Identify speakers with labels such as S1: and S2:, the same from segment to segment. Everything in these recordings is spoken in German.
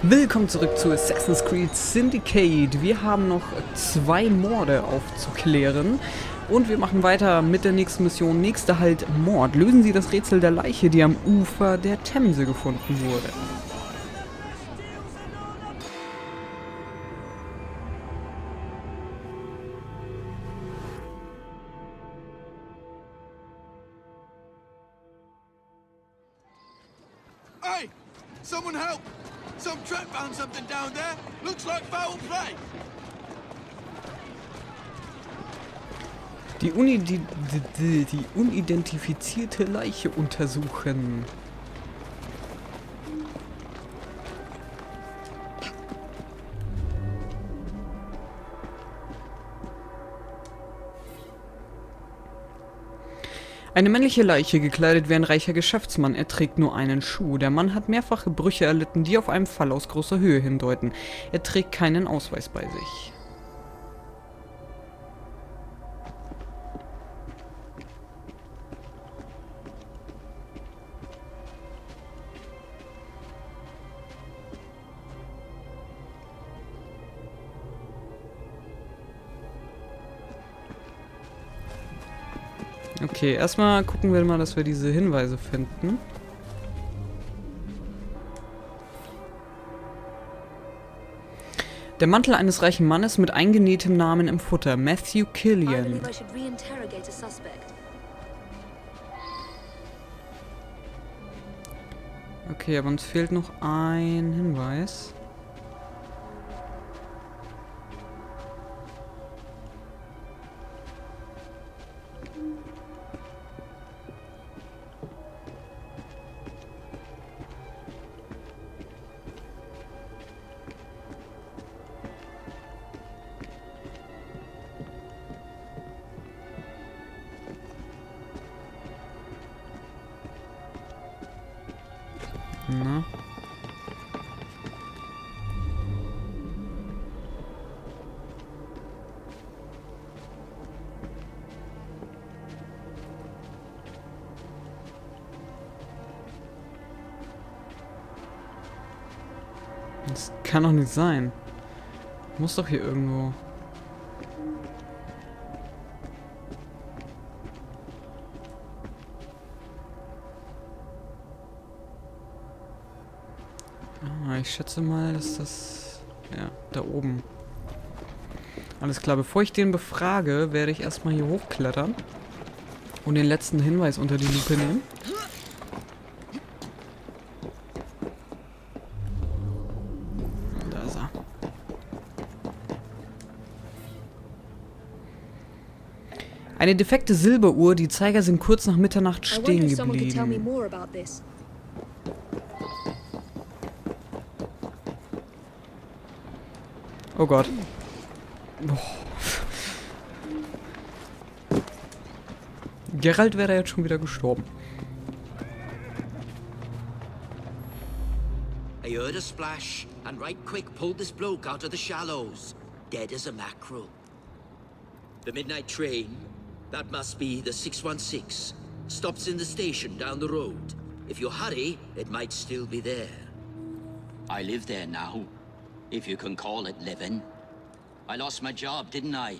S1: Willkommen zurück zu Assassin's Creed Syndicate. Wir haben noch 2 Morde aufzuklären und wir machen weiter mit der nächsten Mission. Nächster Halt, Mord. Lösen Sie das Rätsel der Leiche, die am Ufer der Themse gefunden wurde.
S2: Hey! Someone help! Some tramp found something down there. Looks like foul play.
S1: Die unidentifizierte Leiche untersuchen. Eine männliche Leiche, gekleidet wie ein reicher Geschäftsmann. Er trägt nur einen Schuh. Der Mann hat mehrfache Brüche erlitten, die auf einen Fall aus großer Höhe hindeuten. Er trägt keinen Ausweis bei sich. Okay, erstmal gucken wir mal, dass wir diese Hinweise finden. Der Mantel eines reichen Mannes mit eingenähtem Namen im Futter. Matthew Killian. Okay, aber uns fehlt noch ein Hinweis. Na. Das kann doch nicht sein. Muss doch hier irgendwo. Ich schätze mal, dass das... Ja, da oben. Alles klar, bevor ich den befrage, werde ich erstmal hier hochklettern und den letzten Hinweis unter die Lupe nehmen. Da ist er. Eine defekte Silberuhr, die Zeiger sind kurz nach Mitternacht stehen geblieben. Oh Gott. Oh. Geralt wäre jetzt schon wieder gestorben.
S3: I heard a splash and right quick pulled this bloke out of the shallows, dead as a mackerel. The midnight train, that must be the 616, stops in the station down the road. If you hurry, it might still be there. I live there now. If you can call it living. I lost my job, didn't I?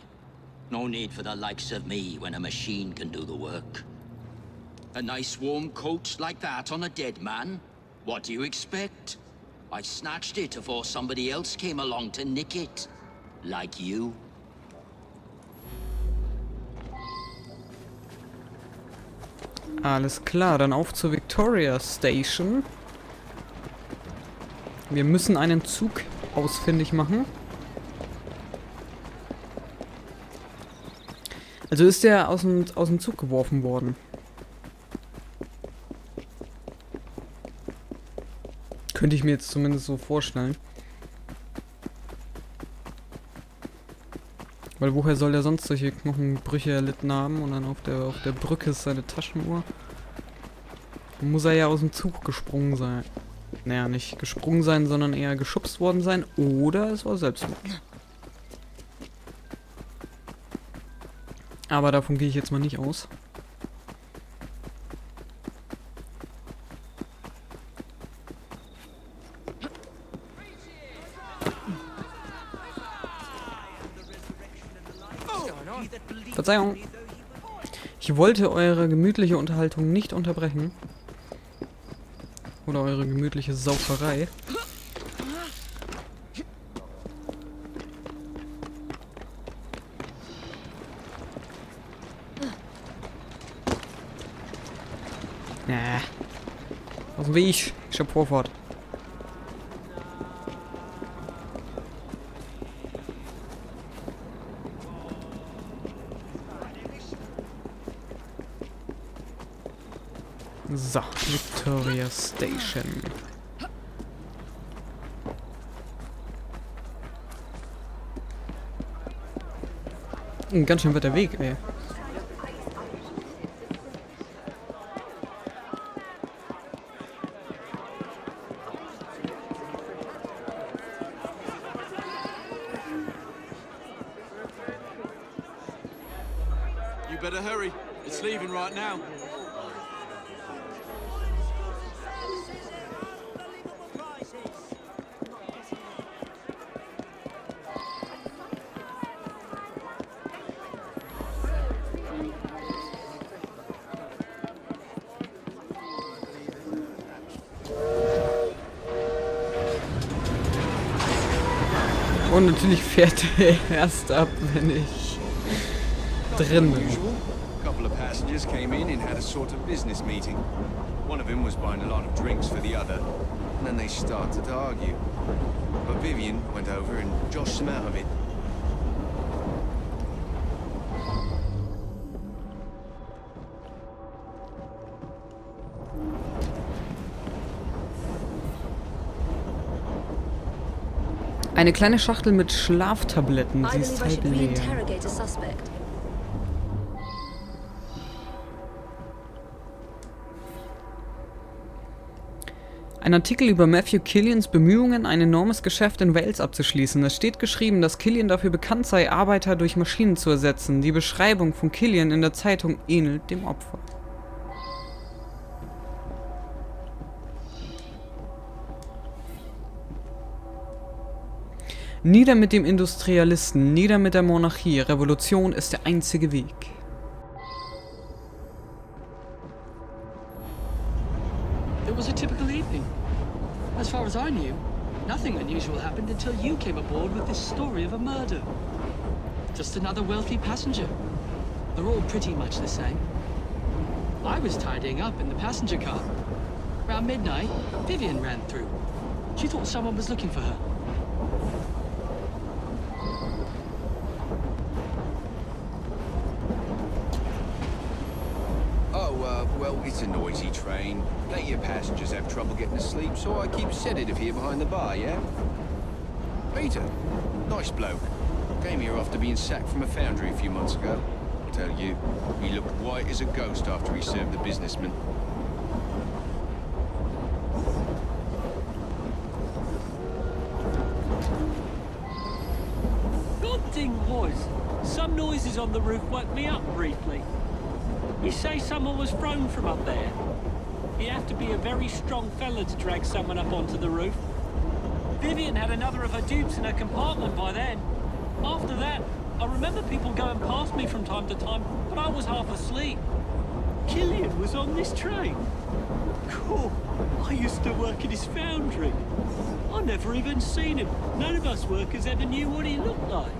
S3: No need for the likes of me when a machine can do the work. A nice warm coat like that on a dead man? What do you expect? I snatched it before somebody else came along to nick it. Like you.
S1: Alles klar, dann auf zur Victoria Station. Wir müssen einen Zug ausfindig machen. Also ist der aus dem Zug geworfen worden. Könnte ich mir jetzt zumindest so vorstellen. Weil woher soll der sonst solche Knochenbrüche erlitten haben? Und dann auf der Brücke ist seine Taschenuhr. Muss er ja aus dem Zug gesprungen sein. Naja, nicht gesprungen sein, sondern eher geschubst worden sein. Oder es war Selbstmord. Aber davon gehe ich jetzt mal nicht aus. Verzeihung. Ich wollte eure gemütliche Unterhaltung nicht unterbrechen. Oder eure gemütliche Sauferei. Aus dem Weg. Ich hab Vorfahrt. So, Victoria Station. Ein ganz schön weiter Weg, ey.
S2: You better hurry. It's leaving right now.
S1: Und natürlich fährt er erst ab, wenn ich drin bin.
S4: A couple of passengers came in and had a sort of business meeting. One of them was buying a lot of drinks for the other, and then they started to argue. But Vivian went over and joshed them out of it.
S1: Eine kleine Schachtel mit Schlaftabletten. Sie ist halb leer. Ein Artikel über Matthew Killians Bemühungen, ein enormes Geschäft in Wales abzuschließen. Es steht geschrieben, dass Killian dafür bekannt sei, Arbeiter durch Maschinen zu ersetzen. Die Beschreibung von Killian in der Zeitung ähnelt dem Opfer. Nieder mit dem Industrialisten, nieder mit der Monarchie. Revolution ist der einzige Weg.
S5: It was a typical evening. As far as I knew, nothing unusual happened until you came aboard with this story of a murder. Just another wealthy passenger. They're all pretty much the same. I was tidying up in the passenger car. Around midnight, Vivian ran through. She thought someone was looking for her.
S4: Well, it's a noisy train. Plenty of passengers have trouble getting to sleep, so I keep a sedative here behind the bar, yeah? Peter, nice bloke. Came here after being sacked from a foundry a few months ago. I'll tell you, he looked white as a ghost after he served the businessman.
S5: Good thing was, some noises on the roof woke me up briefly. You say someone was thrown from up there? You have to be a very strong fella to drag someone up onto the roof. Vivian had another of her dupes in her compartment by then. After that, I remember people going past me from time to time, but I was half asleep. Killian was on this train. Cool. I used to work in his foundry. I never even seen him. None of us workers ever knew what he looked like.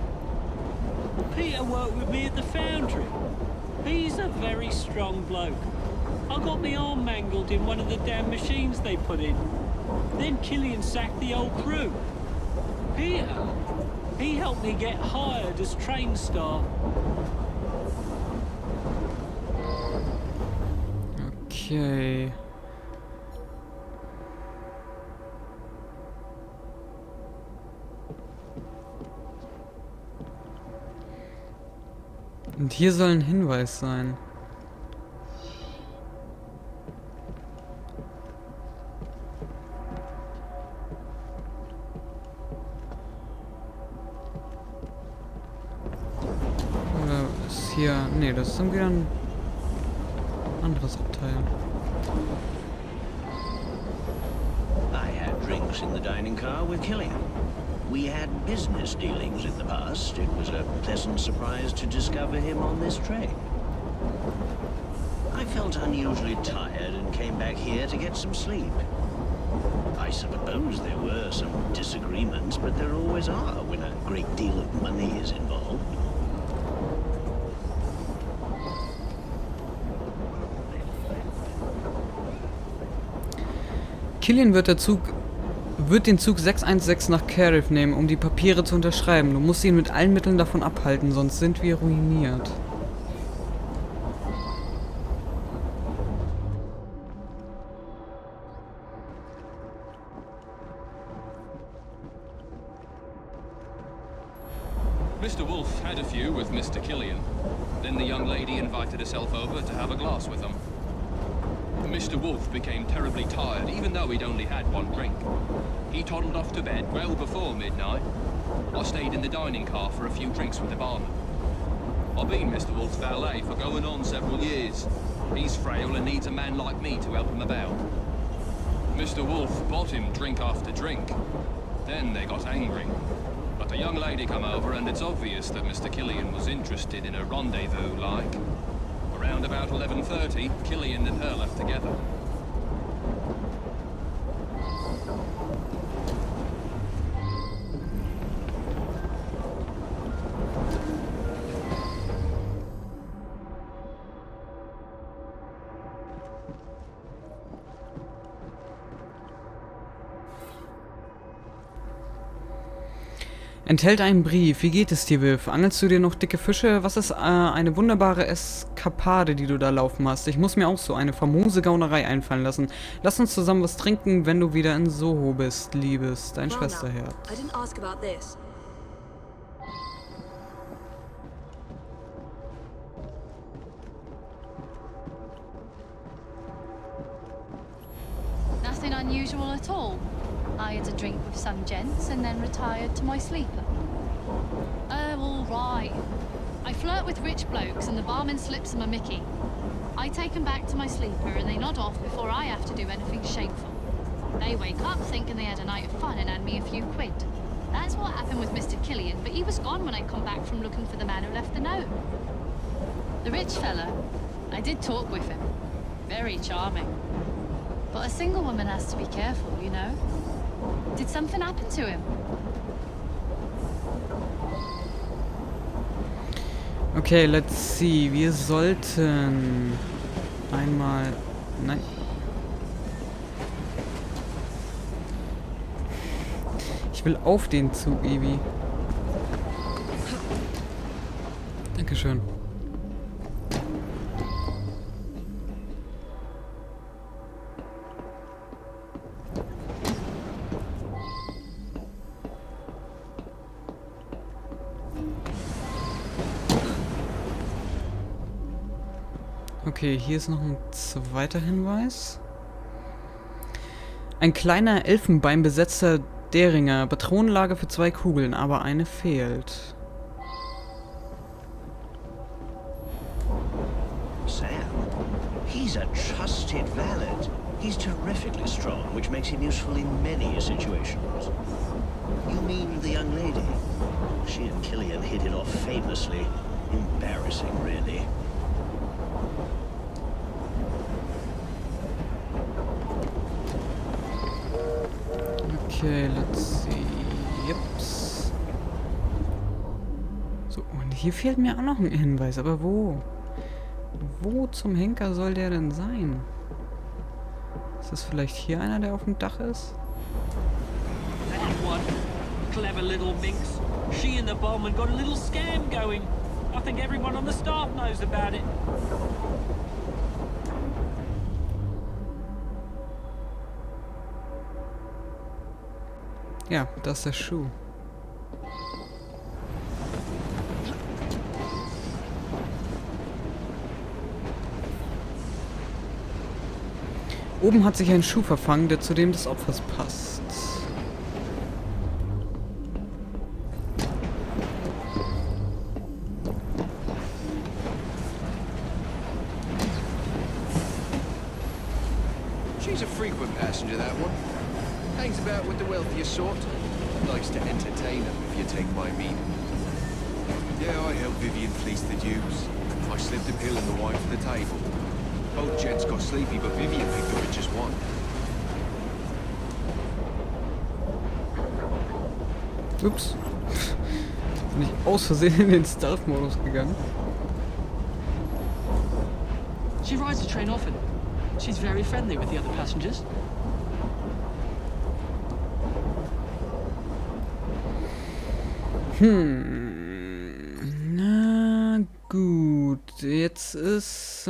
S5: Peter worked with me at the foundry. He's a very strong bloke. I got my arm mangled in one of the damn machines they put in. Then Killian sacked the old crew. Peter, he helped me get hired as train staff.
S1: Okay. Und hier soll ein Hinweis sein. Oder ist hier... Nee, das ist dann wieder ein anderes Abteil.
S6: I had drinks in the dining car with Killian. We had business dealings in the past. It was a pleasant surprise to discover him on this train. I felt unusually tired and came back here to get some sleep. I suppose there were some disagreements, but there always are when a great deal of money is involved.
S1: Killian wird den Zug 616 nach Cardiff nehmen, um die Papiere zu unterschreiben. Du musst ihn mit allen Mitteln davon abhalten, sonst sind wir ruiniert.
S7: Mr. Wolf had a few with Mr. Killian. Then the young lady invited herself over to have a glass with him. Mr. Wolf became terribly tired, even though he'd only had one drink. He toddled off to bed well before midnight. I stayed in the dining car for a few drinks with the barman. I've been Mr. Wolf's valet for going on several years. He's frail and needs a man like me to help him about. Mr. Wolf bought him drink after drink. Then they got angry. But a young lady come over, and it's obvious that Mr. Killian was interested in a rendezvous-like. Around about 11:30, Killian and her left together.
S1: Enthält einen Brief. Wie geht es dir, Viv? Angelst du dir noch dicke Fische? Was ist eine wunderbare Eskapade, die du da laufen hast? Ich muss mir auch so eine famose Gaunerei einfallen lassen. Lass uns zusammen was trinken, wenn du wieder in Soho bist, Liebes. Dein Schwesterherz.
S8: I didn't ask about this.
S9: Nothing unusual at all. I had a drink with some gents and then retired to my sleeper. Oh, all right. I flirt with rich blokes and the barman slips them a mickey. I take them back to my sleeper and they nod off before I have to do anything shameful. They wake up thinking they had a night of fun and hand me a few quid. That's what happened with Mr. Killian, but he was gone when I come back from looking for the man who left the note. The rich fella, I did talk with him. Very charming. But a single woman has to be careful, you know? Did something happen to him?
S1: Okay, let's see. Wir sollten einmal... Nein. Ich will auf den Zug, Evie. Dankeschön. Okay, hier ist noch ein zweiter Hinweis. Ein kleiner elfenbeinbesetzter Deringer. Patronenlager für 2 Kugeln, aber eine fehlt.
S6: Sam, he's a trusted valet. He's terrifically strong, which makes him useful in many situations. You mean the young lady? She and Killian hit it off famously. Embarrassing, really.
S1: Okay, let's see. Jups. So, und hier fehlt mir auch noch ein Hinweis, aber wo? Wo zum Henker soll der denn sein? Ist das vielleicht hier einer, der auf dem Dach ist?
S5: That one. Clever little minx. She and the barman got a little scam going. I think everyone on the staff knows about it.
S1: Ja, das ist der Schuh. Oben hat sich ein Schuh verfangen, der zu dem des Opfers passt.
S4: She's a frequent passenger, that one. Hangs about with the wealthier sort. Likes to entertain them, if you take my meaning. Yeah, I helped Vivian fleece the Jews. I slipped a pill in the wine for the table. Both gents got sleepy, but Vivian picked the richest one.
S1: Ups. Bin ich aus Versehen in den Stealth-Modus gegangen.
S5: She rides the train often. She's very friendly with the other passengers.
S1: Na gut, jetzt ist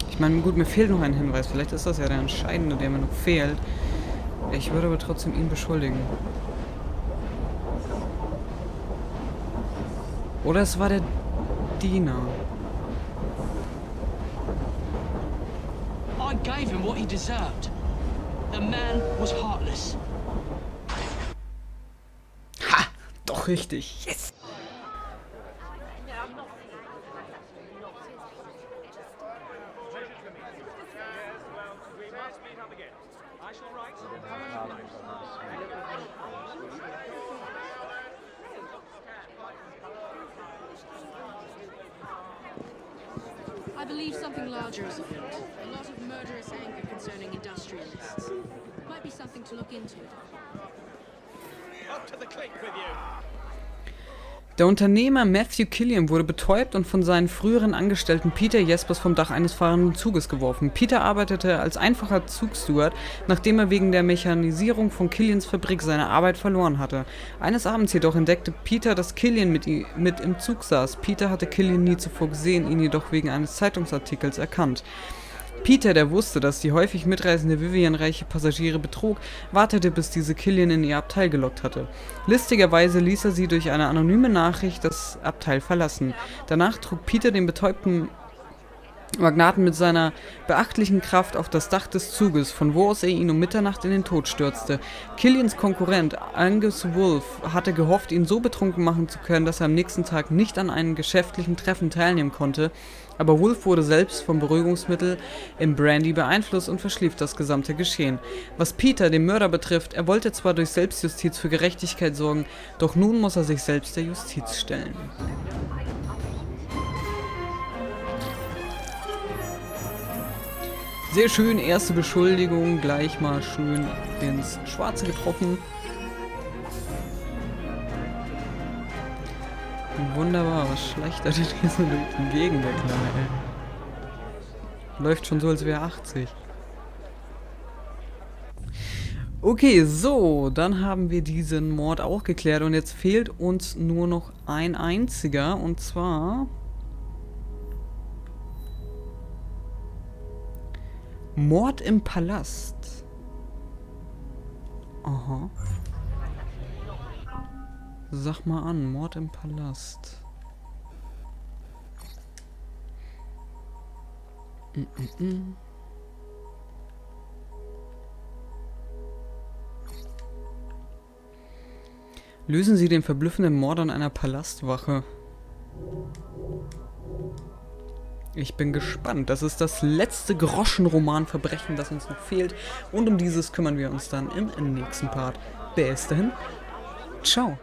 S1: ich meine, gut, mir fehlt noch ein Hinweis. Vielleicht ist das ja der entscheidende, der mir noch fehlt. Ich würde aber trotzdem ihn beschuldigen. Oder es war der Diener.
S5: I gave him what he deserved. The man was heartless.
S1: Ha! Doch richtig. Yes!
S8: I believe something larger is afoot. A lot of murderous anger concerning industrialists. Might be something to look into.
S5: Up to the click with you.
S1: Der Unternehmer Matthew Killian wurde betäubt und von seinen früheren Angestellten Peter Jespers vom Dach eines fahrenden Zuges geworfen. Peter arbeitete als einfacher Zugsteward, nachdem er wegen der Mechanisierung von Killians Fabrik seine Arbeit verloren hatte. Eines Abends jedoch entdeckte Peter, dass Killian mit im Zug saß. Peter hatte Killian nie zuvor gesehen, ihn jedoch wegen eines Zeitungsartikels erkannt. Peter, der wusste, dass die häufig mitreisende Vivian reiche Passagiere betrog, wartete, bis diese Killian in ihr Abteil gelockt hatte. Listigerweise ließ er sie durch eine anonyme Nachricht das Abteil verlassen. Danach trug Peter den betäubten Magnaten mit seiner beachtlichen Kraft auf das Dach des Zuges, von wo aus er ihn um Mitternacht in den Tod stürzte. Killians Konkurrent Angus Wolf hatte gehofft, ihn so betrunken machen zu können, dass er am nächsten Tag nicht an einem geschäftlichen Treffen teilnehmen konnte, aber Wolf wurde selbst vom Beruhigungsmittel im Brandy beeinflusst und verschlief das gesamte Geschehen. Was Peter, den Mörder, betrifft, er wollte zwar durch Selbstjustiz für Gerechtigkeit sorgen, doch nun muss er sich selbst der Justiz stellen. Sehr schön, erste Beschuldigung, gleich mal schön ins Schwarze getroffen. Wunderbar, was schleicht er denn hier so durch die Gegend, der Kleine, ey? Läuft schon so, als wäre er 80. Okay, so, dann haben wir diesen Mord auch geklärt und jetzt fehlt uns nur noch ein einziger, und zwar Mord im Palast. Aha. Sag mal an, Mord im Palast. Lösen Sie den verblüffenden Mord an einer Palastwache. Ich bin gespannt. Das ist das letzte Groschenroman-Verbrechen, das uns noch fehlt. Und um dieses kümmern wir uns dann im nächsten Part. Bis dahin. Ciao.